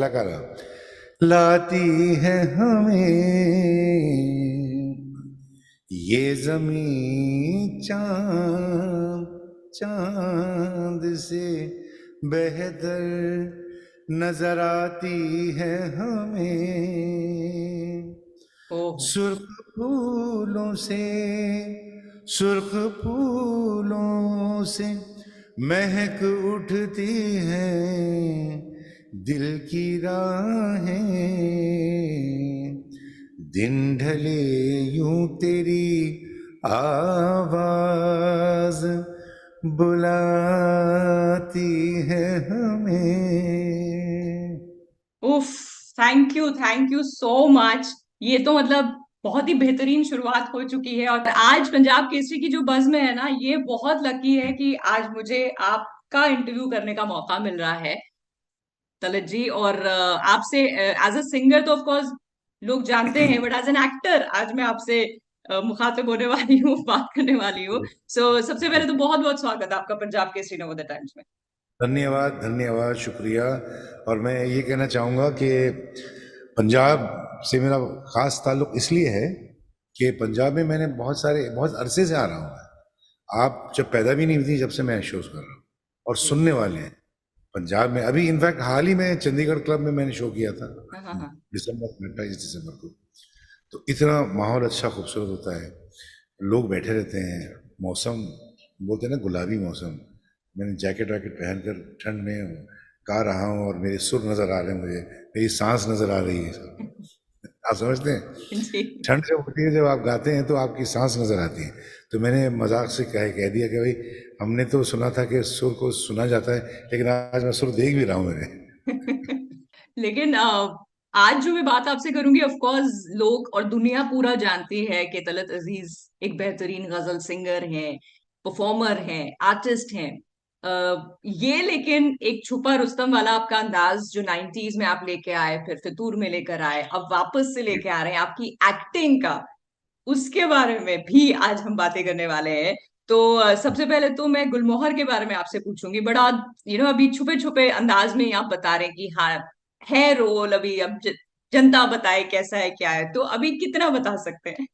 कलाकार लाती है हमें ये जमीन चांद चांद से बेहतर नजर आती है हमें ओह सुर्ख फूलों से सुर्ख फूलों से महक उठती है दिल की राहें दिन ढले यूं तेरी आवाज बुलाती है हमें। उफ, थैंक यू सो मच। ये तो मतलब बहुत ही बेहतरीन शुरुआत हो चुकी है, और आज पंजाब केसरी की जो बज़ में है ना, ये बहुत लकी है कि आज मुझे आपका इंटरव्यू करने का मौका मिल रहा है तलत जी। और आपसे एज अ सिंगर तो ऑफ कोर्स लोग जानते हैं, बट एज एन एक्टर आज मैं आपसे मुखातिब होने वाली हूँ, बात करने वाली हूँ। सबसे पहले तो बहुत बहुत स्वागत है आपका पंजाब केसरी नवोदय टाइम्स में। धन्यवाद धन्यवाद, शुक्रिया। और मैं ये कहना चाहूँगा कि पंजाब से मेरा ख़ास ताल्लुक़ इसलिए है कि पंजाब में मैंने बहुत अरसे से आ रहा हूँ। आप जब पैदा भी नहीं हुई थी जब से मैं शोज़ कर रहा हूँ और जी। सुनने वाले हैं पंजाब में। अभी इनफैक्ट हाल ही में चंडीगढ़ क्लब में मैंने शो किया था हाँ हाँ हाँ। दिसंबर 28 दिसंबर को। तो इतना माहौल अच्छा खूबसूरत होता है, लोग बैठे रहते हैं, मौसम बोलते हैं ना गुलाबी मौसम। मैंने जैकेट वैकेट पहन कर ठंड में गा रहा हूँ और मेरे सुर नज़र आ रहे हैं, मुझे मेरी सांस नज़र आ रही है सब। आप समझते हैं, जी। ठंड जब होती है जब आप गाते हैं तो आपकी सांस नज़र आती है। तो मैंने मजाक से कह दिया कि भाई हमने तो सुना था कि सुर को सुना जाता है, लेकिन आज मैं सुर देख भी रहा हूँ मेरे। लेकिन आज जो मैं बात आपसे करूंगी, ऑफ कोर्स लोग और दुनिया पूरा जानती है कि तलत अजीज एक बेहतरीन गजल सिंगर हैं, परफॉर्मर हैं, आर्टिस्ट हैं। ये लेकिन एक छुपा रुस्तम वाला आपका अंदाज जो 90s में आप लेके आए, फिर फितूर में लेकर आए, अब वापस से लेके आ रहे हैं आपकी एक्टिंग का, उसके बारे में भी आज हम बातें करने वाले हैं। तो सबसे पहले तो मैं गुलमोहर के बारे में आपसे पूछूंगी। बड़ा अभी छुपे छुपे अंदाज में ही आप बता रहे हैं कि हाँ है रोल अभी, अब जनता बताए कैसा है क्या है, तो अभी कितना बता सकते हैं?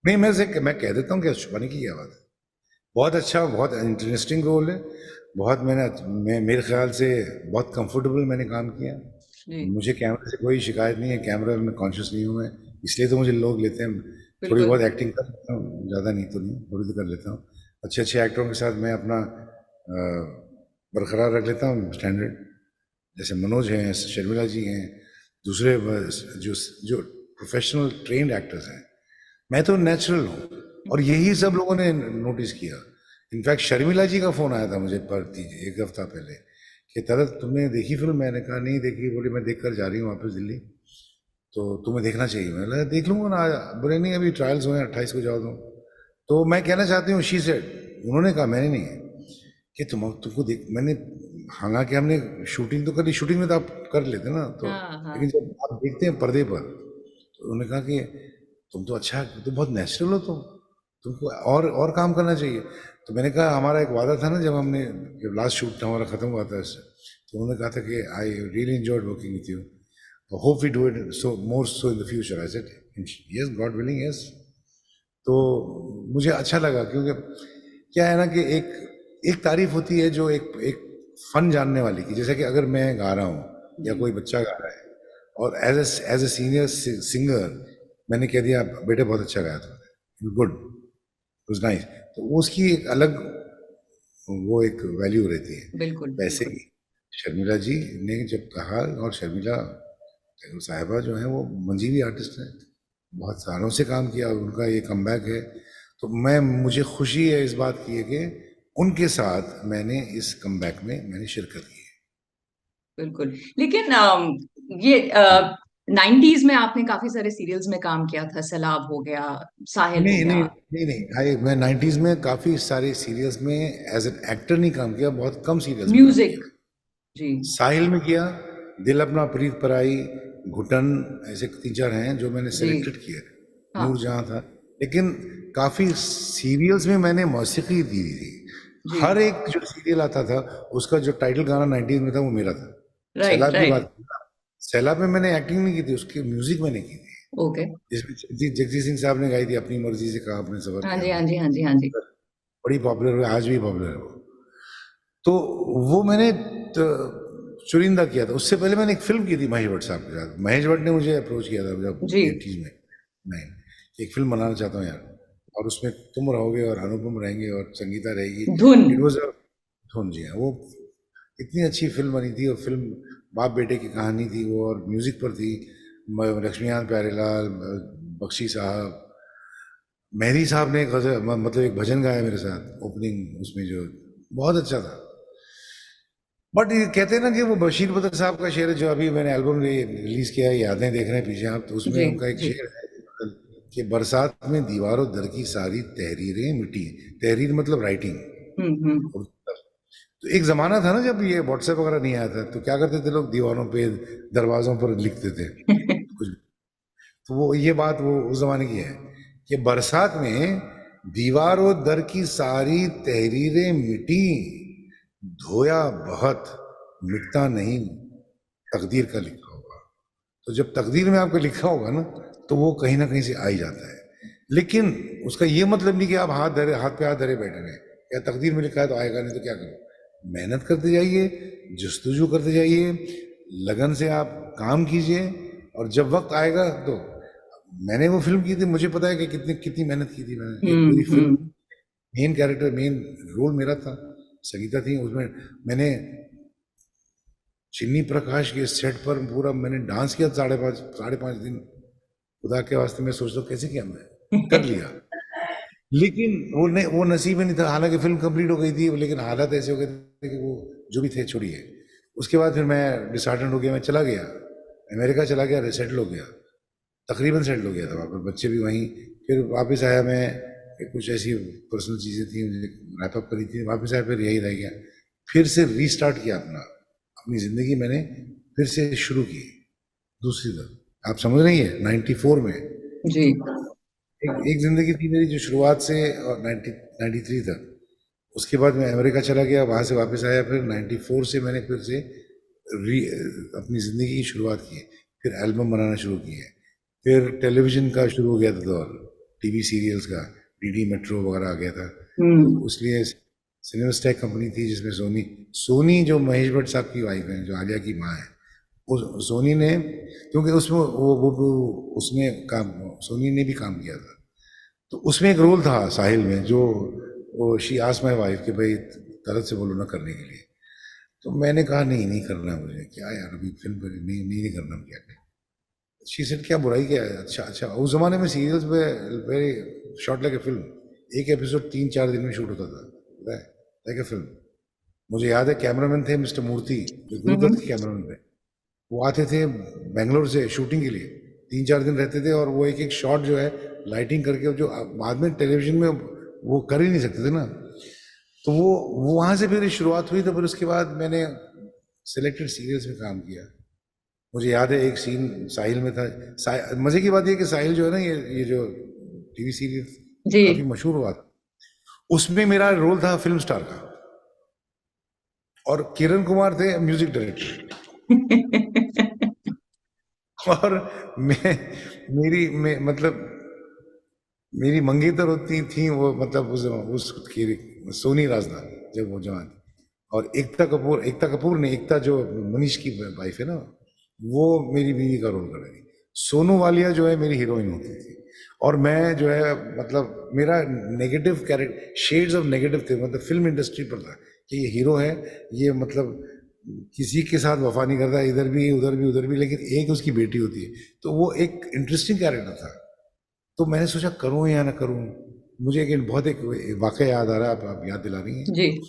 नहीं, मैं कह देता हूँ कि छुपाने की क्या बात है। बहुत अच्छा, बहुत इंटरेस्टिंग रोल है। बहुत मैं मेरे ख्याल से बहुत कंफर्टेबल मैंने काम किया। जी। मुझे कैमरे से कोई शिकायत नहीं है, कैमरा में कॉन्शियस नहीं हूँ मैं, इसलिए तो मुझे लोग लेते हैं। थोड़ी बिल्कुल। बहुत एक्टिंग कर लेता हूँ, ज़्यादा नहीं तो नहीं, थोड़ी तो कर लेता हूँ। अच्छे अच्छे एक्टरों के साथ मैं अपना बरकरार रख लेता हूँ स्टैंडर्ड। जैसे मनोज हैं, शर्मिला जी हैं, दूसरे जो जो प्रोफेशनल ट्रेंड एक्टर्स हैं। मैं तो नेचुरल हूँ और यही सब लोगों ने नोटिस किया। इनफैक्ट शर्मिला जी का फोन आया था मुझे पर एक हफ्ता पहले कि तरत तुमने देखी फिल्म? मैंने कहा नहीं देखी। बोली मैं देख कर जा रही हूँ वापस दिल्ली, तो तुम्हें देखना चाहिए। मैंने कहा देख लूंगा ना। बोले नहीं अभी ट्रायल्स हुए हैं, 28 को जाओ तुम। तो मैं कहना चाहती हूँ शी सेड, उन्होंने कहा मैंने नहीं, कि तुमको देख मैंने। हालांकि हमने शूटिंग तो करी, शूटिंग में तो आप कर लेते ना तो, हाँ लेकिन हाँ। जब आप देखते हैं पर्दे पर तो उन्होंने कहा कि तुम तो अच्छा, तुम बहुत नेचुरल हो, तुमको और काम करना चाहिए। तो मैंने कहा हमारा एक वादा था ना जब हमने, जब लास्ट शूट हमारा खत्म हुआ था इससे, तो उन्होंने कहा था कि I really enjoyed working with you, hope we do it so more so in the future. I said yes, God willing, yes. तो मुझे अच्छा लगा, क्योंकि क्या है ना कि एक तारीफ होती है जो एक एक फन जानने वाले की, जैसे कि अगर मैं गा रहा हूँ या जी। कोई बच्चा गा रहा है और एज ए सीनियर सिंगर मैंने कह दिया बेटे बहुत अच्छा गाया तुमने, गुड, वाज नाइस, तो उसकी एक अलग वो एक वैल्यू रहती है। बिल्कुल वैसे बिल्कुल। ही शर्मिला जी ने जब कहा, और शर्मिला साहिबा जो है वो मंजीली आर्टिस्ट है, बहुत सालों से काम किया और उनका ये कमबैक है। तो मुझे खुशी है इस बात की है कि उनके साथ मैंने इस कमबैक में मैंने शिरकत की है। बिल्कुल। लेकिन ये 90s में आपने काफी सारे सीरियल्स में काम किया था, सैलाब हो गया, साहिल हो नहीं नहीं गया। नहीं नहीं, मैं 90s में काफ़ी सारे सीरियल्स में एज एन एक्टर नहीं काम किया, बहुत कम सीरियल्स में काम म्यूजिक। किया। जी। साहिल में किया, दिल अपना प्रीत पराई, घुटन, ऐसे तीन चार हैं जो मैंने जी। सेलेक्टेड किए। हाँ। नूरजहां था। लेकिन काफ़ी सीरियल्स में मैंने मौसीकी दी थी। जी। हर एक जो सीरियल आता था उसका जो टाइटल गाना 90s में था वो मेरा था। राइट सैलाब की राइट। बात, सैलाब में मैंने एक्टिंग नहीं की थी, उसकी म्यूजिक मैंने की थी, ओके। जिसमें जगजीत सिंह साहब ने गाई थी, अपनी मर्जी से कहा आपने सफर हाँ किया जी, हाँ हमने। जी, हाँ जी, हाँ जी। बड़ी पॉपुलर है, आज भी पॉपुलर है वो। तो वो मैंने चुरिंदा किया था। उससे पहले मैंने एक फिल्म की थी महेश भट्ट साहब के साथ। महेश भट्ट ने मुझे अप्रोच किया था जब जी। 80s में, नहीं, एक फिल्म बनाना चाहता हूँ यार, और उसमें तुम रहोगे और अनुपम रहेंगे और संगीता रहेगी। धुन। इट वॉज अ धुन, जी हाँ। वो इतनी अच्छी फिल्म बनी थी, और फिल्म बाप बेटे की कहानी थी वो, और म्यूजिक पर थी लक्ष्मीकांत प्यारेलाल, बख्शी साहब, मेहदी साहब ने एक मतलब एक भजन गाया मेरे साथ ओपनिंग उसमें, जो बहुत अच्छा था। बट ये कहते हैं ना कि वो बशीर बदर साहब का शेर है, जो अभी मैंने एल्बम रिलीज किया है, यादें देख रहे हैं पीछे आप, तो उसमें जी। उनका एक जी। शेर है कि बरसात में दीवारों दर की सारी तहरीरें मिटी। तहरीर मतलब राइटिंग। हम्म। तो एक जमाना था ना जब ये व्हाट्सएप वगैरह नहीं आया था, तो क्या करते थे लोग, दीवारों पे दरवाजों पर लिखते थे कुछ। तो वो ये बात वो उस जमाने की है कि बरसात में दीवारों दर की सारी तहरीरें मिटी, धोया बहुत मिटता नहीं तकदीर का लिखा होगा। तो जब तकदीर में आपका लिखा होगा ना, तो वो कहीं ना कहीं से आ ही जाता है। लेकिन उसका ये मतलब नहीं कि आप हाथ पे हाथ धरे बैठे रहें, या तकदीर में लिखा है तो आएगा, नहीं तो क्या करो। मेहनत करते जाइए, जस्तजू करते जाइए, लगन से आप काम कीजिए, और जब वक्त आएगा तो। मैंने वो फिल्म की थी, मुझे पता है कि कितनी कितनी मेहनत की थी मैंने। एक पूरी फिल्म, हम्म। मेन कैरेक्टर, मेन रोल मेरा था, संगीता थी उसमें। मैंने चिन्नी प्रकाश के सेट पर पूरा मैंने डांस किया, साढ़े पाँच दिन। खुदा के वास्ते मैं सोचता हूँ कैसे किया, मैं कर लिया। लेकिन वो नसीब में नहीं था, हालांकि फिल्म कंप्लीट हो गई थी, लेकिन हालात ऐसे हो गए थे कि वो जो भी थे छोड़िए। उसके बाद फिर मैं डिसहार्टेंड हो गया, मैं चला गया अमेरिका, चला गया, सेटल हो गया, तकरीबन सेटल हो गया था वहाँ पर, बच्चे भी वहीं। फिर वापस आया मैं, कुछ ऐसी पर्सनल चीज़ें थी मुझे रैप अप करी थी, वापस आया, फिर यही रह गया। फिर से रीस्टार्ट किया अपनी ज़िंदगी मैंने, फिर से शुरू की दूसरी तरफ। आप समझ रही है, 94 में जी। एक जिंदगी थी मेरी जो शुरुआत से, और 93 तक। उसके बाद मैं अमेरिका चला गया, वहां से वापस आया, फिर 94 से मैंने फिर से री अपनी जिंदगी की शुरुआत की। फिर एल्बम बनाना शुरू किए, फिर टेलीविजन का शुरू हो गया था दौर, टीवी सीरियल्स का, डीडी मेट्रो वगैरह आ गया था। तो हम्म। उसलिए सिनेमास्टेक कंपनी थी, जिसमें सोनी सोनी जो महेश भट्ट साहब की वाइफ है, जो आलिया की माँ है, उस सोनी ने, क्योंकि उसमें वो उसमें काम, सोनी ने भी काम किया था। तो उसमें एक रोल था साहिल में, जो वो शी आस्क्ड माय वाइफ कि भाई तरत से बोलो ना करने के लिए। तो मैंने कहा नहीं, नहीं करना है मुझे, क्या यार अभी फिल्म पर नहीं, नहीं करना, क्या। शी सेड क्या बुराई क्या है, अच्छा अच्छा। उस जमाने में सीरियल्स पे very short like a film, एक एपिसोड 3-4 दिन में शूट होता था, पता है, लाइक ए फिल्म। मुझे याद है कैमरामैन थे मिस्टर मूर्ति, जो गुरुदत्त के कैमरामैन थे। वो आते थे बेंगलोर से शूटिंग के लिए, 3-4 दिन रहते थे, और वो एक एक शॉट जो है लाइटिंग करके, जो बाद में टेलीविजन में वो कर ही नहीं सकते थे ना। तो वो वहां से फिर शुरुआत हुई। तो फिर उसके बाद मैंने सिलेक्टेड सीरियल्स में काम किया। मुझे याद है एक सीन साहिल में था। मजे की बात ये कि साहिल जो है ना, ये जो टीवी सीरियल जी। काफी मशहूर हुआ था, उसमें मेरा रोल था फिल्म स्टार का, और किरण कुमार थे म्यूजिक डायरेक्टर। और मैं मतलब मेरी मंगेतर होती थी वो, मतलब उस की सोनी राजदान, जब वो जवान थी। और एकता कपूर ने, एकता जो मनीष की वाइफ है ना, वो मेरी बीवी का रोल कर रही थी। सोनू वालिया जो है मेरी हीरोइन होती थी, और मैं जो है, मतलब मेरा negative character, shades of negative थे, मतलब फिल्म इंडस्ट्री पर था कि ये हीरो है, ये मतलब किसी के साथ वफा नहीं करता, इधर भी उधर भी उधर भी, लेकिन एक उसकी बेटी होती है। तो वो एक इंटरेस्टिंग कैरेक्टर था। तो मैंने सोचा करूं या ना करूं। मुझे एक वाकया याद आ रहा है, आप याद दिला रही हैं। जी।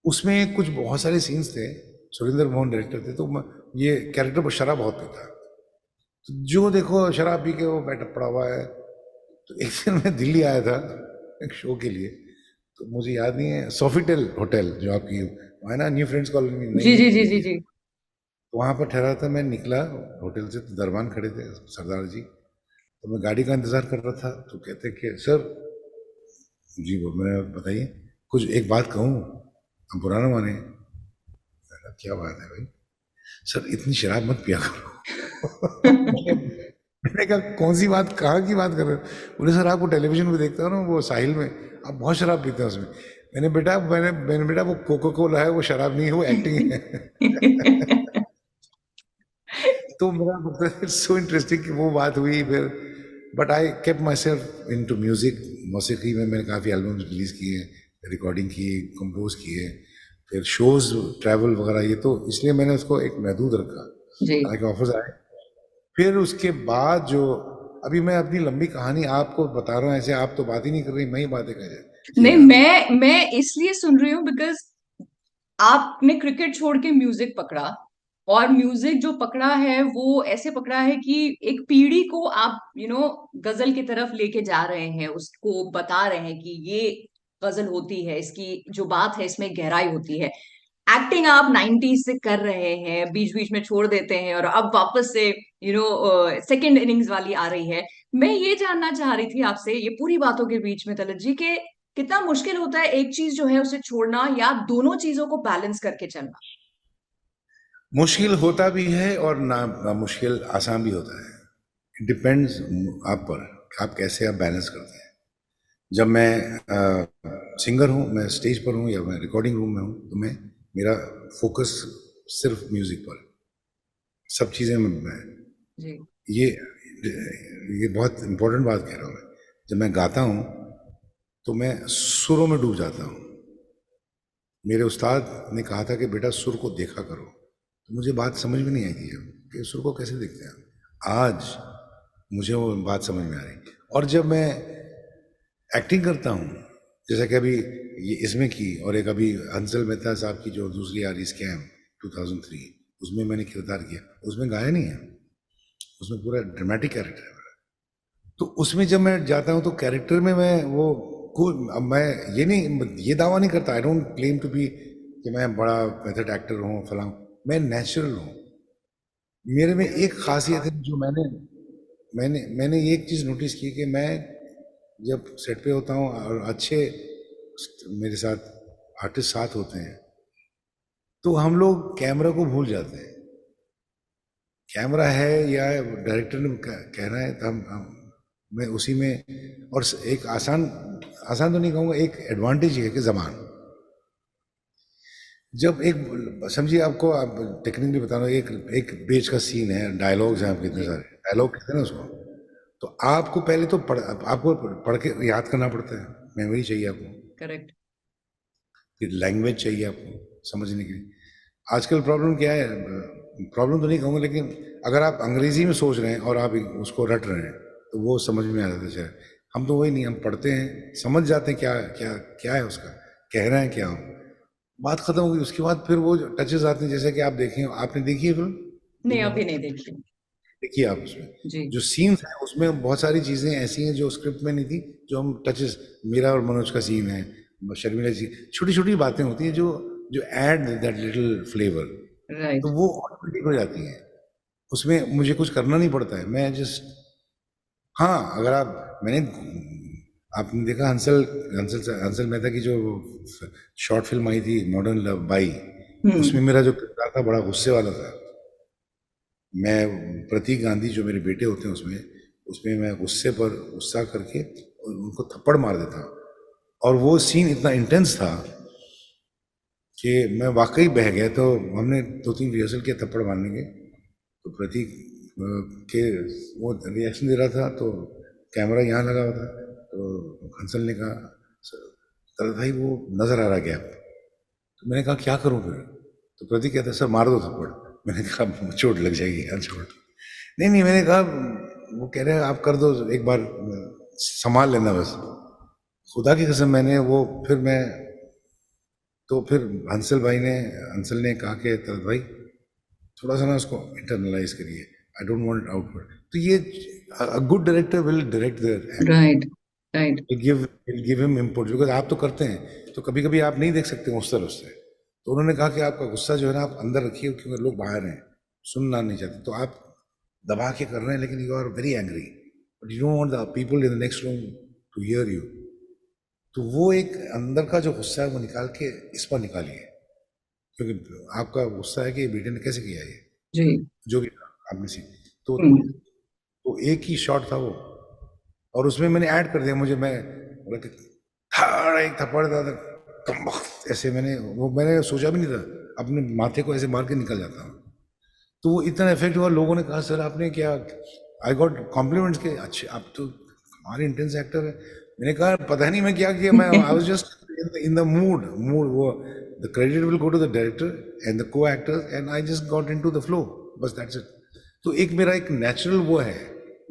उसमें कुछ बहुत सारे सीन्स थे, सुरेंद्र मोहन डायरेक्टर थे, तो ये कैरेक्टर पर शराब बहुत पीता, तो जो देखो शराब पी के वो बैठा पड़ा हुआ है। तो एक दिन मैं दिल्ली आया था एक शो के लिए, तो मुझे याद नहीं है, सोफिटेल होटल जो आपकी वहाँ है ना, न्यू फ्रेंड्स कॉलोनी में नई जी। नई जी। जी। खुली जी। है। जी। तो वहाँ पर ठहरा था, मैं निकला होटल से, तो दरबान खड़े थे सरदार जी। तो मैं गाड़ी का इंतजार कर रहा था, तो कहते कि सर, जी वो, मैं बताइए, कुछ एक बात कहूँ, हम पुराना माने। मैंने कहा, क्या बात है भाई। सर इतनी शराब मत पिया करो। मैंने कहा कौन सी बात, कहाँ की बात कर रहे हो? बोले सर आपको टेलीविजन पे देखता हूँ ना, वो साहिल में आप बहुत शराब पीते हैं उसमें। मैंने बेटा वो कोका कोला है, वो शराब नहीं है, वो एक्टिंग है। तो मेरा मतलब इट्स सो इंटरेस्टिंग कि वो बात हुई फिर। But I kept myself into music. मौसीकी में मैंने काफ़ी एल्बम्स रिलीज किए, रिकॉर्डिंग की, कंपोज किए, फिर शोज, ट्रैवल वगैरह। ये तो इसलिए मैंने उसको एक महदूद रखा, जी। हालांकि ऑफर्स आए। फिर उसके बाद जो, अभी मैं अपनी लंबी कहानी आपको बता रहा हूँ, ऐसे आप तो बात ही नहीं कर रही, मैं ही बातें कर किए नहीं, जा रहा हूँ। मैं इसलिए सुन रही हूँ बिकॉज आपने क्रिकेट छोड़ के म्यूजिक पकड़ा, और म्यूजिक जो पकड़ा है वो ऐसे पकड़ा है कि एक पीढ़ी को आप गजल की तरफ लेके जा रहे हैं, उसको बता रहे हैं कि ये गजल होती है, इसकी जो बात है इसमें गहराई होती है। एक्टिंग आप 90s से कर रहे हैं, बीच बीच में छोड़ देते हैं, और अब वापस से सेकंड इनिंग्स वाली आ रही है। मैं ये जानना चाह रही थी आपसे, ये पूरी बातों के बीच में तलत जी, के कितना मुश्किल होता है एक चीज जो है उसे छोड़ना, या दोनों चीजों को बैलेंस करके चलना। मुश्किल होता भी है और ना मुश्किल आसान भी होता है। इट डिपेंड्स आप पर, आप कैसे आप बैलेंस करते हैं। जब मैं सिंगर हूँ, मैं स्टेज पर हूँ या मैं रिकॉर्डिंग रूम में हूँ, तो मैं, मेरा फोकस सिर्फ म्यूजिक पर, सब चीज़ें मैं, जी। ये ये बहुत इम्पोर्टेंट बात कह रहा हूँ मैं। जब मैं गाता हूँ तो मैं सुरों में डूब जाता हूँ। मेरे उस्ताद ने कहा था कि बेटा सुर को देखा करो, तो मुझे बात समझ में नहीं आई थी कि सुर को कैसे देखते हैं। आज मुझे वो बात समझ में आ रही। और जब मैं एक्टिंग करता हूँ, जैसा कि अभी ये इसमें की, और एक अभी हंसल मेहता साहब की जो दूसरी आ रही स्कैम 2003, उसमें मैंने किरदार किया, उसमें गाया नहीं है, उसमें पूरा ड्रामेटिक कैरेक्टर है मेरा। तो उसमें जब मैं जाता हूँ तो कैरेक्टर में मैं वो अब मैं ये नहीं, ये दावा नहीं करता, I don't claim to be कि मैं बड़ा मेथड एक्टर हूँ फलां। मैं नेचुरल हूँ। मेरे में एक खासियत है जो मैंने मैंने मैंने ये एक चीज़ नोटिस की कि मैं जब सेट पे होता हूँ और अच्छे मेरे साथ आर्टिस्ट साथ होते हैं, तो हम लोग कैमरा को भूल जाते हैं। कैमरा है या डायरेक्टर ने कहना है तो मैं उसी में। और एक आसान, आसान तो नहीं कहूँगा, एक एडवांटेज है कि जबान, जब एक समझिए आपको, आप टेक्निकली बता रहा हूँ, एक एक पेज का सीन है, डायलॉग्स हैं आपके इतने जी। सारे, डायलॉग कहते हैं ना उसको। तो आपको पहले तो आपको पढ़ के याद करना पड़ता है, मेमोरी चाहिए आपको, करेक्ट। फिर लैंग्वेज चाहिए आपको समझने के लिए। आजकल प्रॉब्लम क्या है, प्रॉब्लम तो नहीं कहूँगा, लेकिन अगर आप अंग्रेजी में सोच रहे हैं और आप उसको रट रहे हैं तो वो समझ में आ जाता है शायद। हम तो वही नहीं, हम पढ़ते हैं, समझ जाते हैं क्या क्या क्या है उसका, कह रहे हैं क्या हम, बात खत्म हो गई। उसके बाद फिर वो टचेस आते हैं, जैसे कि आप देखें, आपने देखी है फिल्म डी नहीं, अभी मोहम्मद? नहीं देखी। देखिए आप उसमें जी। जो सीन्स हैं, उसमें बहुत सारी चीज़ें ऐसी हैं जो स्क्रिप्ट में नहीं थी, जो हम टचेस, मेरा और मनोज का सीन है, शर्मिला जी, छोटी छोटी बातें होती हैं जो जो add that little flavour, right. तो वो ऑटोमेटिक हो जाती हैं। उसमें मुझे कुछ करना नहीं पड़ता है, मैं जस्ट, हाँ अगर आप, मैंने, आपने देखा हंसल, हंसल मेहता की जो शॉर्ट फिल्म आई थी मॉडर्न लव बाई, हम्म। उसमें मेरा जो किरदार था बड़ा गुस्से वाला था। मैं प्रतीक गांधी जो मेरे बेटे होते हैं उसमें, उसमें मैं गुस्से पर गुस्सा करके उनको थप्पड़ मार देता हूँ। और वो सीन इतना इंटेंस था कि मैं वाकई बह गया। तो हमने 2-3 रिहर्सल किया थप्पड़ मारने के। तो प्रतीक के वो रिएक्शन दे रहा था, तो कैमरा यहाँ लगा हुआ था, तो हंसल ने कहा तरत भाई वो नजर आ रहा गैप। तो मैंने कहा क्या करूं फिर? तो प्रतीक कहता सर मार दो थप्पड़। मैंने कहा चोट लग जाएगी यार, छोड़। नहीं नहीं, मैंने कहा वो कह रहे हैं आप कर दो एक बार, संभाल लेना बस। खुदा की कसम मैंने वो, फिर मैं, तो फिर हंसल ने कहा कि तरत भाई थोड़ा सा ना उसको इंटरनलाइज करिए, आई डोंट वांट आउटवर्ड। तो ये good director will direct their actor, right. Right. Will give him input, because आप तो करते हैं तो कभी कभी आप नहीं देख सकते उस तरफ से। तो उन्होंने कहा कि आपका गुस्सा जो है ना आप अंदर रखिए, क्योंकि लोग बाहर हैं, सुनना नहीं चाहते, तो आप दबा के कर रहे हैं, लेकिन you are very angry, but you don't want the people in the next room to hear you. तो वो एक अंदर का जो गुस्सा है वो निकाल के इस पर निकालिए, क्योंकि आपका गुस्सा है कि बेटे ने कैसे किया ये, जी। जो भी आपने सी, तो हम्म। तो एक ही शॉट था वो, और उसमें मैंने ऐड कर दिया, मुझे मैं बोला कि धाड़ एक थप्पड़ था, कम ऐसे मैंने सोचा भी नहीं था, अपने माथे को ऐसे मार के निकल जाता हूँ। तो वो इतना इफेक्ट हुआ, लोगों ने कहा सर आपने क्या, आई गॉट कॉम्प्लीमेंट्स के अच्छे, आप तो हमारे इंटेंस एक्टर है। मैंने कहा पता नहीं मैं क्या किया, मैं I was just in the mood वो, the credit will go to the director and the co actors and I just got into the flow, बस दैट्स इट। तो एक मेरा एक नेचुरल वो है,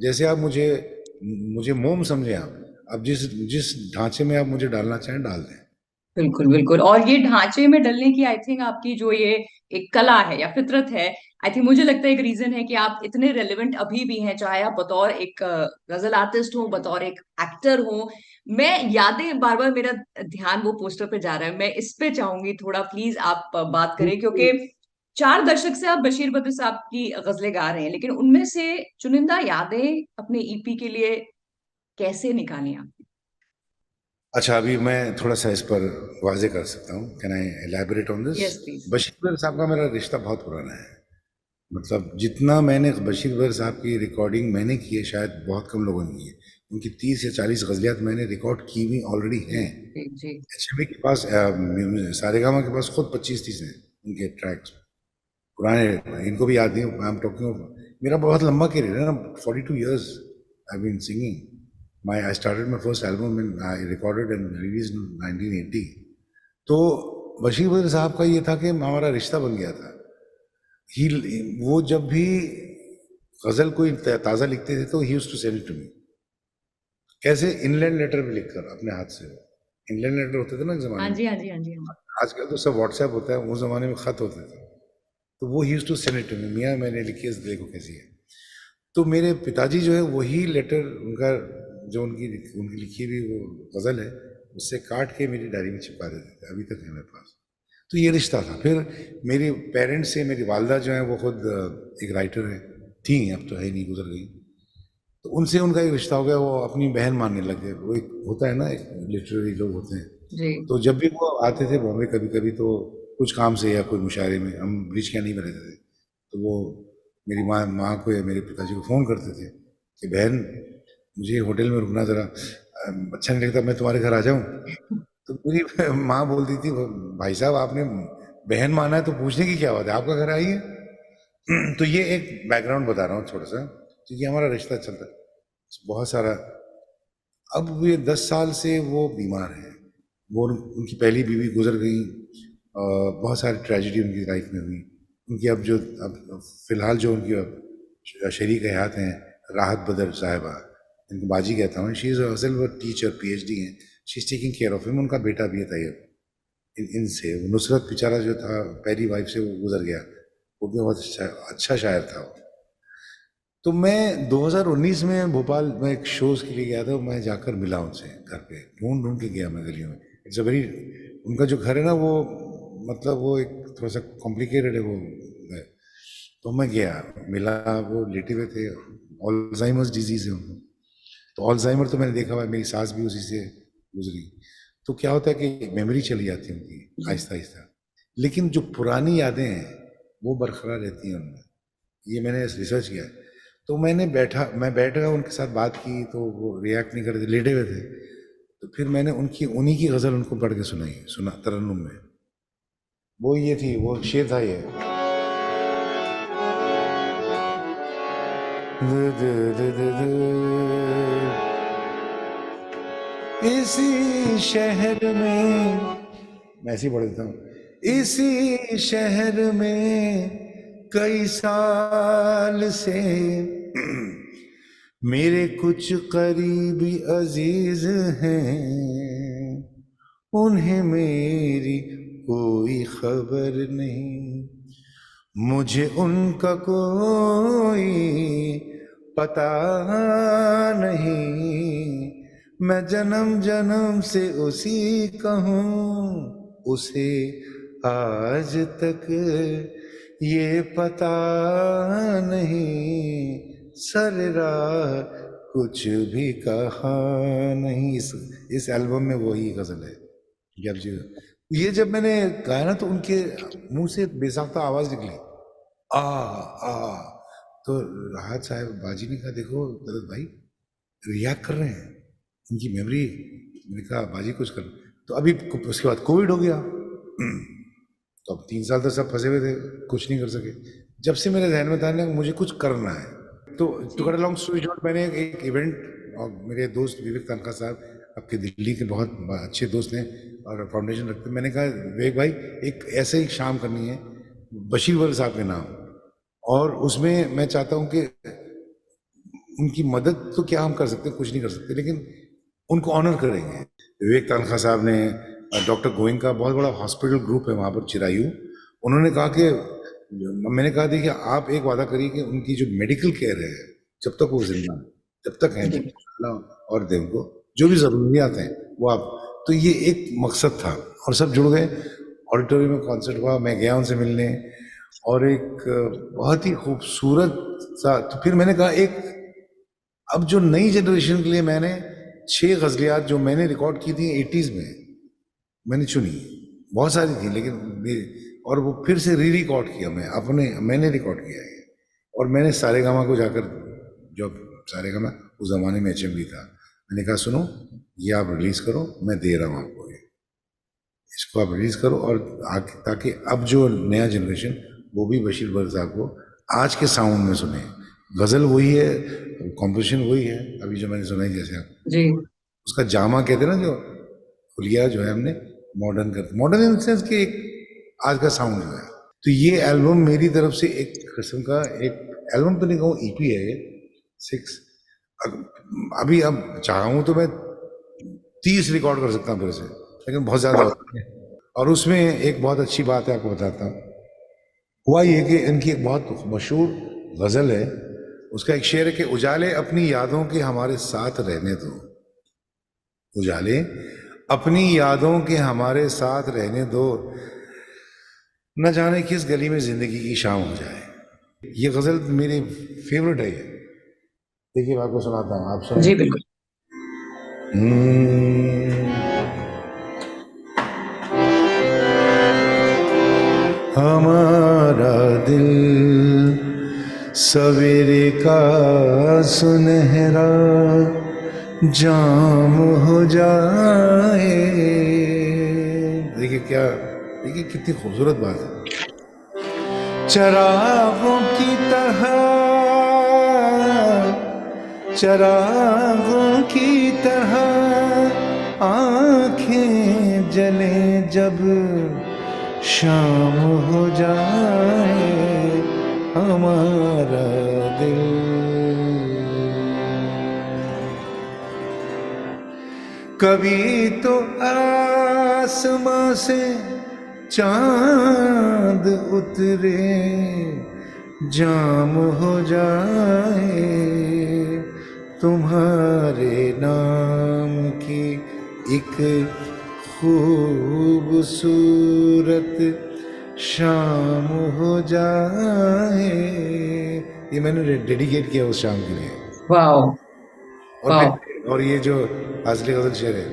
जैसे आप मुझे मुझे मोम समझे, आप जिस जिस ढांचे में आप मुझे डालना चाहें डाल दें। बिल्कुल बिल्कुल। और ये ढांचे में डलने की आई थिंक आपकी जो ये एक कला है या फितरत है, आई थिंक मुझे लगता है एक रीजन है कि आप इतने रेलेवेंट अभी भी हैं, चाहे आप बतौर एक गजल आर्टिस्ट हो, बतौर एक एक्टर हो। मैं यादें, बार बार मेरा ध्यान वो पोस्टर पे जा रहा है, मैं इस पे चाहूंगी थोड़ा प्लीज आप बात करें, क्योंकि 4 दशक से आप बशीर बद्र साहब की गजलें गा रहे हैं, लेकिन उनमें से चुनिंदा यादें अपने ईपी के लिए कैसे निकाली आप? अच्छा, अभी मैं थोड़ा सा इस पर वाजे कर सकता हूँ, can I elaborate on this. Yes please. Bashir साहब का मेरा रिश्ता बहुत पुराना है, मतलब जितना मैंने बशीर बद्र साहब की रिकॉर्डिंग मैंने की है शायद बहुत कम लोगों ने की है। उनकी 30 या 40 गजलियात मैंने रिकॉर्ड की हुई ऑलरेडी हैं। जी जी। एचएमवी के पास सारेगामा के पास खुद 25-30 हैं उनके ट्रैक्स पुराने, इनको भी याद नहीं, आई एम टॉकिंग, मेरा बहुत लंबा करियर है ना, 42 years I been singing. My I started my first album in, I recorded and release in 1980। तो बशीर बद्र साहब का ये था कि हमारा रिश्ता बन गया था। ही, वो जब भी गजल कोई ताज़ा लिखते थे तो ही used to send it to me, कैसे इनलैंड लेटर भी लिखकर अपने हाथ से। इनलैंड लेटर होते थे ना एक हाँ जमाने में, जी हाँ जी हाँ जी हाँ आजकल तो सब व्हाट्सएप होता है, उस जमाने में खत होते थे। तो वो ही used to send it to me, मियाँ मैंने लिखी है देखो कैसी है। तो मेरे पिताजी जो है वही लेटर उनका, जो उनकी उनकी लिखी हुई वो गज़ल है, उससे काट के मेरी डायरी में चिपका देते थे, अभी तक है मेरे पास। तो ये रिश्ता था। फिर मेरे पेरेंट्स से, मेरी वालदा जो है वो खुद एक राइटर है, थी, अब तो है नहीं, गुजर गई। तो उनसे उनका एक रिश्ता हो गया, वो अपनी बहन मानने लग गए। वो एक होता है ना, एक लिटरेरी लोग होते हैं। जी। तो जब भी वो आते थे बॉम्बे कभी कभी, तो कुछ काम से या कोई मुशायरे में, हम ब्रिज कैंडी में रहते थे, तो वो मेरी माँ को या मेरे पिताजी को फ़ोन करते थे कि बहन मुझे होटल में रुकना ज़रा, अच्छा नहीं लगता, मैं तुम्हारे घर आ जाऊँ। तो मेरी माँ बोलती थी, भाई साहब आपने बहन माना है तो पूछने की क्या बात है, आपका घर आइए। तो ये एक बैकग्राउंड बता रहा हूँ थोड़ा सा, क्योंकि हमारा रिश्ता चलता बहुत सारा। अब ये 10 साल से वो बीमार हैं, वो उनकी पहली बीवी गुजर गई, बहुत सारी ट्रेजिडी उनकी लाइफ में हुई। उनकी अब फिलहाल जो उनकी अब शरीक हयात हैं, राहत बदर साहिबा, इनको बाजी कहता हूँ, शी इज़ असल वो टीचर पीएचडी हैं, she is taking care of him. उनका बेटा भी है तैयब। इनसे वो नुसरत बेचारा जो था पहली वाइफ से वो गुजर गया, वो भी बहुत अच्छा शायर था वो। तो मैं 2019 में भोपाल में एक शोज के लिए गया था, मैं जाकर मिला उनसे घर पे, ढूंढ ढूंढ के गया मैं गलियों में। इट्स अ वेरी, उनका जो घर है ना वो, मतलब वो एक थोड़ा सा कॉम्प्लिकेटेड है वो है। तो मैं गया, मिला, वो लेटे हुए थे, ऑल्जाइमर्स डिजीज है उनको। तो ऑल्जाइमर तो मैंने देखा हुआ है, मेरी सास भी उसी से गुजरी। तो क्या होता है कि मेमोरी चली जाती है उनकी जी। आहिस्ता आहिस्ता, लेकिन जो पुरानी यादें हैं वो बरकरार रहती हैं उनमें। ये मैंने रिसर्च किया है। तो मैं बैठ गया, उनके साथ बात की, तो वो रिएक्ट नहीं कर रहे थे, लेटे हुए थे। तो फिर मैंने उन्हीं की गज़ल उनको पढ़ के सुना तरन्नुम में। वो ये थी, वो शेर था ये, इसी शहर में, मैं ऐसे ही पढ़ देता हूँ, इसी शहर में कई साल से मेरे कुछ करीबी अजीज हैं, उन्हें मेरी कोई खबर नहीं, मुझे उनका कोई पता नहीं, मैं जन्म जन्म से उसी का हूँ, उसे आज तक ये पता नहीं, सर राह कुछ भी कहा नहीं। इस एल्बम में वही गजल है कि अब जो ये जब मैंने गाया ना तो उनके मुंह से बेसाख्ता आवाज निकली, आ आ। तो राहत साहब बाजी ने कहा, देखो दलत भाई रिएक्ट कर रहे हैं, इनकी मेमोरी। मैंने कहा बाजी कुछ कर। तो अभी उसके बाद कोविड हो गया, तो अब 3 साल तक सब फंसे हुए थे, कुछ नहीं कर सके। जब से मेरे जहन में था ना मुझे कुछ करना है, तो to cut a long story short, मैंने एक इवेंट, और मेरे दोस्त विवेक तनखा साहब आपके दिल्ली के बहुत अच्छे दोस्त हैं और फाउंडेशन रखते हैं, मैंने कहा विवेक भाई एक ऐसे ही शाम करनी है बशीर वल साहब के नाम, और उसमें मैं चाहता हूँ कि उनकी मदद तो क्या हम कर सकते हैं, कुछ नहीं कर सकते, लेकिन उनको ऑनर करेंगे। विवेक तनखा साहब ने, डॉक्टर गोइंका, बहुत बड़ा हॉस्पिटल ग्रुप है वहाँ पर चिरायू, उन्होंने कहा कि, मैंने कहा देखिए आप एक वादा करिए कि उनकी जो मेडिकल केयर है जब तक वो जिंदा है जब तक है, जब अल्लाह और देव को जो भी जरूरियात हैं वो आप। तो ये एक मकसद था और सब जुड़ गए। ऑडिटोरियम में कॉन्सर्ट हुआ, मैं गया उनसे मिलने, और एक बहुत ही खूबसूरत सा, तो फिर मैंने कहा एक, अब जो नई जनरेशन के लिए मैंने 6 गजलियात जो मैंने रिकॉर्ड की थी 80s में, मैंने चुनी, बहुत सारी थी लेकिन और वो फिर से री रिकॉर्ड किया, मैंने रिकॉर्ड किया है। और मैंने सारेगामा को जाकर, जब सारेगामा उस जमाने में HMV था, मैंने कहा सुनो ये आप रिलीज करो, मैं दे रहा हूँ आपको, इसको आप रिलीज करो, और ताकि अब जो नया जनरेशन वो भी बशीर बल साहब को आज के साउंड में सुने। गजल वही है, कॉम्पोजिशन वही है, अभी जो मैंने सुनाई जैसे आप जी, उसका जामा कहते हैं ना, जो खुलिया जो है हमने मॉडर्न इन सेंस कि एक आज का साउंड जो है। तो ये एल्बम मेरी तरफ से एक किस्म का, एक एल्बम तो नहीं कहूँ, EP है ये 6। अभी अब चाहूँ तो मैं 30 रिकॉर्ड कर सकता हूँ फिर से, लेकिन बहुत ज्यादा होता है। और उसमें एक बहुत अच्छी बात है आपको बताता हूँ, हुआ ये कि इनकी एक बहुत मशहूर गजल है, उसका एक शेर है कि उजाले अपनी यादों के हमारे साथ रहने दो, उजाले अपनी यादों के हमारे साथ रहने दो, न जाने किस गली में जिंदगी की शाम हो जाए। ये गजल मेरी फेवरेट है ये। देखिए मैं आपको सुनाता हूँ, आप जी सुनिए। बिल्कुल। हमारा दिल सवेरे का सुनहरा जाम हो जाए। देखिए क्या, देखिए कितनी खूबसूरत बात है। चरागों की तरह, चरागों की तरह आंखें जले जब शाम हो जाए, हमारा दिल। कभी तो आसमां से चांद उतरे जाम हो जाए, तुम्हारे नाम की एक खूबसूरत शाम हो जाए। ये मैंने डेडिकेट किया उस शाम के लिए। वाओ, और वाओ। फिर और ये जो असली गजल शेर है,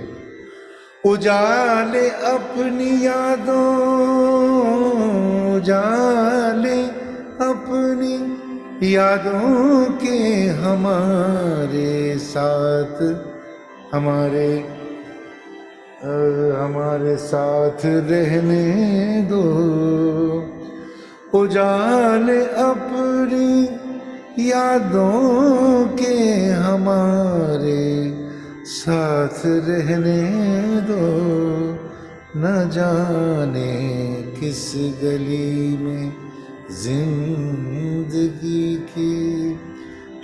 उजाले अपनी यादों, उजाले अपनी यादों के हमारे साथ, हमारे साथ रहने दो, उजाले अपनी यादों के हमारे साथ रहने दो, न जाने किस गली में जिंदगी की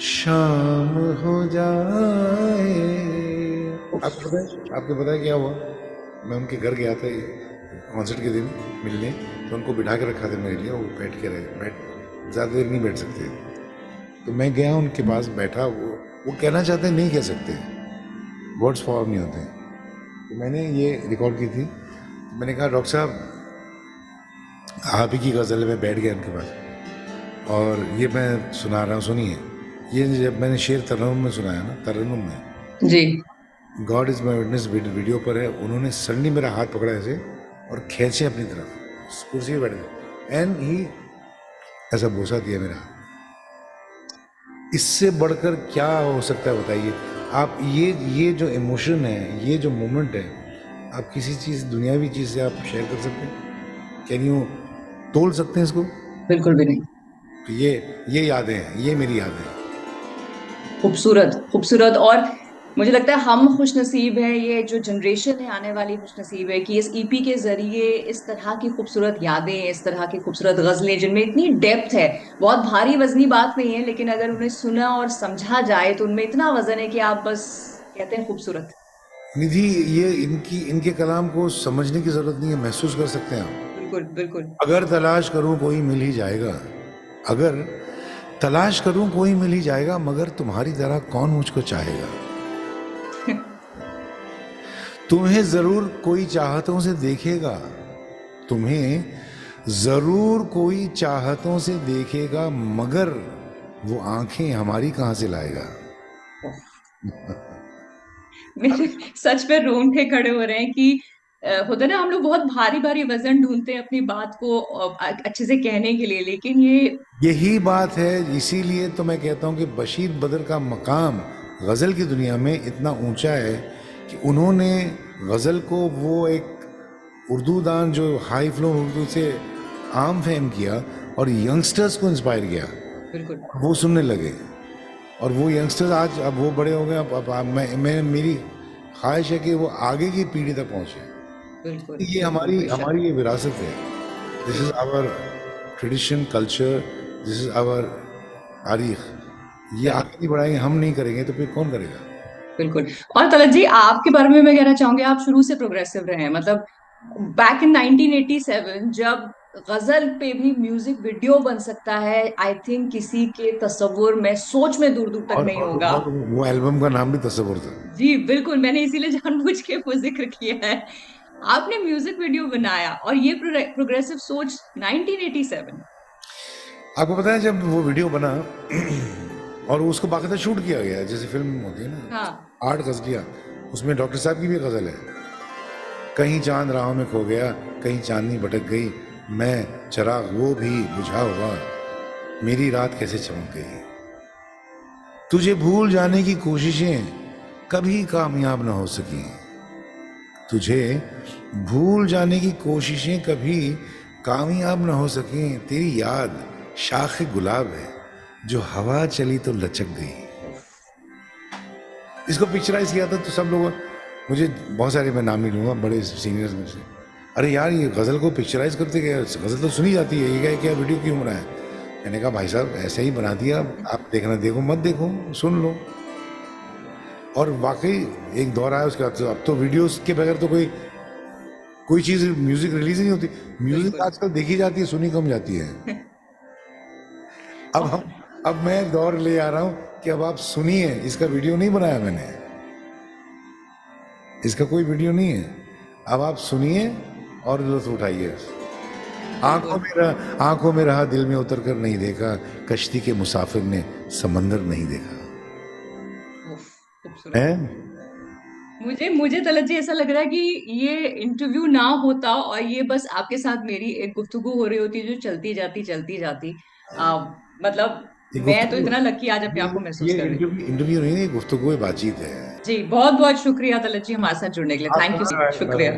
शाम हो जाए। आपको पता है क्या हुआ? मैं उनके घर गया था कॉन्सर्ट के दिन मिलने, तो उनको बिठा के रखा था मेरे लिए, वो बैठ के रहे, ज़्यादा देर नहीं बैठ सकते, तो मैं गया उनके पास बैठा, वो कहना चाहते हैं नहीं कह सकते, वर्ड्स फॉर्म नहीं होते। तो मैंने ये रिकॉर्ड की थी, तो मैंने कहा डॉक्टर साहब आप ही की गज़ल, में बैठ गया उनके पास और ये मैं सुना रहा हूँ, सुनिए। ये जब मैंने शेर तरन्नुम में सुनाया ना, तरन्नुम में, जी, God is my witness video पर है, उन्होंने सडनली मेरा हाथ पकड़ा ऐसे और खींचे अपनी तरफ, उस कुर्सी पे बैठे एंड ही ऐसा बोसा दिया मेरा। इससे बढ़कर क्या हो सकता है बताइए आप? ये जो इमोशन है, ये जो मोमेंट है, आप किसी चीज़, दुनियावी चीज़ से आप शेयर कर सकते हैं? कैन यू तोल सकते हैं इसको? बिल्कुल भी नहीं। तो ये यादें हैं, ये मेरी यादें हैं। खूबसूरत खूबसूरत। और मुझे लगता है हम खुशनसीब हैं, ये जो जनरेशन है आने वाली खुशनसीब है कि इस ईपी के जरिए इस तरह की खूबसूरत यादें, इस तरह की खूबसूरत गजलें जिनमें इतनी डेप्थ है, बहुत भारी वजनी बात नहीं है, लेकिन अगर उन्हें सुना और समझा जाए तो उनमें इतना वजन है कि आप बस कहते हैं खूबसूरत। निधि, ये इनके कलाम को समझने की जरूरत नहीं है, महसूस कर सकते हैं आप। बिल्कुल बिल्कुल। अगर तलाश करूं कोई मिल ही जाएगा, अगर तलाश करूं कोई मिल ही जाएगा, मगर तुम्हारी तरह कौन मुझको चाहेगा। तुम्हें जरूर कोई चाहतों से देखेगा, तुम्हें जरूर कोई चाहतों से देखेगा, मगर वो आंखें हमारी कहां से लाएगा। मेरे सच में रोंगटे खड़े हो रहे हैं कि होता है ना, हम लोग बहुत भारी भारी वजन ढूंढते हैं अपनी बात को अच्छे से कहने के लिए, लेकिन ये यही बात है, इसीलिए तो मैं कहता हूं कि बशीर बदर का मकाम गजल की दुनिया में इतना ऊंचा है कि उन्होंने गजल को वो एक उर्दू दान जो हाई फ्लो उर्दू से आम फहम किया और यंगस्टर्स को इंस्पायर किया, बिल्कुल वो सुनने लगे। और वो यंगस्टर्स आज, अब वो बड़े हो गए, अब मैं मेरी ख्वाहिश है कि वो आगे की पीढ़ी तक पहुंचे। बिल्कुल ये बिल्कुल, हमारी बेशक। हमारी ये विरासत है। This is our tradition, culture, this is our तारीख। ये Correct. आगे नहीं बढ़ाएंगे, हम नहीं करेंगे तो फिर कौन करेगा? बिल्कुल। और तलत जी, आपके बारे में मैं कहना चाहूंगी, आप शुरू से प्रोग्रेसिव रहे हैं। मतलब बैक इन 1987 जब गजल पे भी म्यूजिक वीडियो बन सकता है, आई थिंक किसी के तस्वुर में, सोच में दूर दूर तक नहीं होगा। और वो एल्बम का नाम भी तस्वुर था। जी बिल्कुल, मैंने इसीलिए जानबूझ के वो जिक्र किया है। आपने म्यूजिक वीडियो बनाया और ये प्रोग्रेसिव सोच 1987। आपको पता है जब वो वीडियो बना और उसको बाकायदा शूट किया गया, जैसे फिल्म होती है ना, हाँ 8 गजलियां, उसमें डॉक्टर साहब की भी गजल है। कहीं चांद राहों में खो गया, कहीं चांदनी भटक गई, मैं चिराग वो भी बुझा हुआ, मेरी रात कैसे चमक गई। तुझे भूल जाने की कोशिशें कभी कामयाब न हो सकी, तुझे भूल जाने की कोशिशें कभी कामयाब न हो सकी, तेरी याद शाख गुलाब है जो हवा चली तो लचक गई। इसको पिक्चराइज किया था तो सब लोग, मुझे बहुत सारे, मैं नाम नहीं लूंगा, बड़े सीनियर्स में से, अरे यार ये गज़ल को पिक्चराइज करते क्या, गज़ल तो सुनी जाती है, ये क्या वीडियो क्यों बना है? मैंने कहा भाई साहब ऐसे ही बना दिया, आप देखना देखो मत देखो, सुन लो। और वाकई एक दौर आया उसके बाद, तो अब तो वीडियोस के बगैर तो कोई चीज़, म्यूजिक रिलीज नहीं होती। म्यूजिक बिल्कुल। आजकल देखी जाती है, सुनी कम जाती है। अब मैं दौर ले आ रहा हूँ कि अब आप सुनिए, इसका वीडियो नहीं बनाया मैंने, इसका कोई वीडियो नहीं है, अब आप सुनिए और लुत्फ उठाइए। आंखों में रहा, दिल में उतर कर नहीं देखा, कश्ती के मुसाफिर ने समंदर नहीं देखा। उफ, खूबसूरत। है मुझे मुझे तलत जी ऐसा लग रहा है कि ये इंटरव्यू ना होता और ये बस आपके साथ मेरी एक गुफ्तगू हो रही होती जो चलती जाती। मतलब ये मैं तो गुफ्तगू, इतना लकी आज अपने आप को महसूस ये कर रही हूँ। इंटरव्यू नहीं है, गुफ्तगू बातचीत है। जी बहुत बहुत शुक्रिया तलत जी हमारे साथ जुड़ने के लिए। थैंक यू, शुक्रिया।